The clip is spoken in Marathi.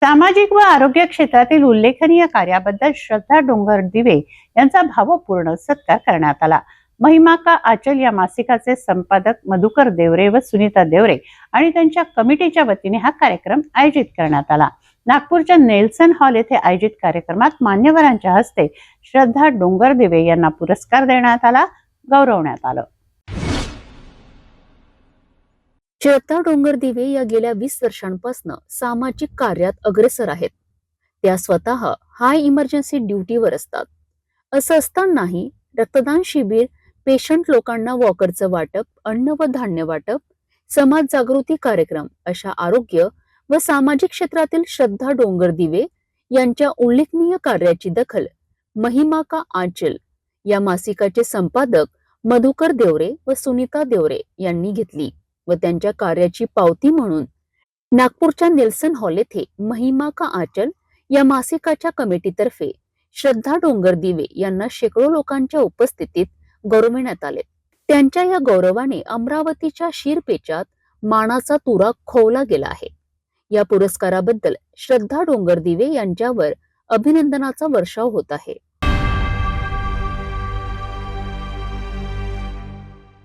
सामाजिक व आरोग्य क्षेत्रातील उल्लेखनीय कार्याबद्दल श्रद्धा डोंगरदिवे यांचा भावपूर्ण सत्कार करण्यात आला. महिमा का आचल या मासिकाचे संपादक मधुकर देवरे व सुनीता देवरे आणि त्यांच्या कमिटीच्या वतीने हा कार्यक्रम आयोजित करण्यात आला. नागपूरच्या नेल्सन हॉल येथे आयोजित कार्यक्रमात मान्यवरांच्या हस्ते श्रद्धा डोंगरदिवे यांना पुरस्कार देण्यात आला, गौरवण्यात आलं. श्रद्धा डोंगरदिवे या गेल्या 20 वर्षांपासून सामाजिक कार्यात अग्रेसर आहेत. त्या स्वतः हाय इमर्जन्सी ड्युटीवर असतात. असं असतानाही रक्तदान शिबिर, पेशंट लोकांना वॉकरचं वाटप, अन्न व धान्य वाटप, समाज जागृती कार्यक्रम अशा आरोग्य व सामाजिक क्षेत्रातील श्रद्धा डोंगरदिवे यांच्या उल्लेखनीय कार्याची दखल महिमा का आंचल या मासिकाचे संपादक मधुकर देवरे व सुनीता देवरे यांनी घेतली व त्यांच्या कार्याची पावती म्हणून नागपूरच्या नेल्सन हॉल येथे महिमा का आंचल या मासिकाच्या कमिटीतर्फे श्रद्धा डोंगरदिवे यांना शेकडो लोकांच्या उपस्थितीत गौरविण्यात आले. त्यांच्या या गौरवाने अमरावतीच्या शिरपेचात मानाचा तुरा खोवला गेला आहे. या पुरस्काराबद्दल श्रद्धा डोंगरदिवे यांच्यावर अभिनंदनाचा वर्षाव होत आहे.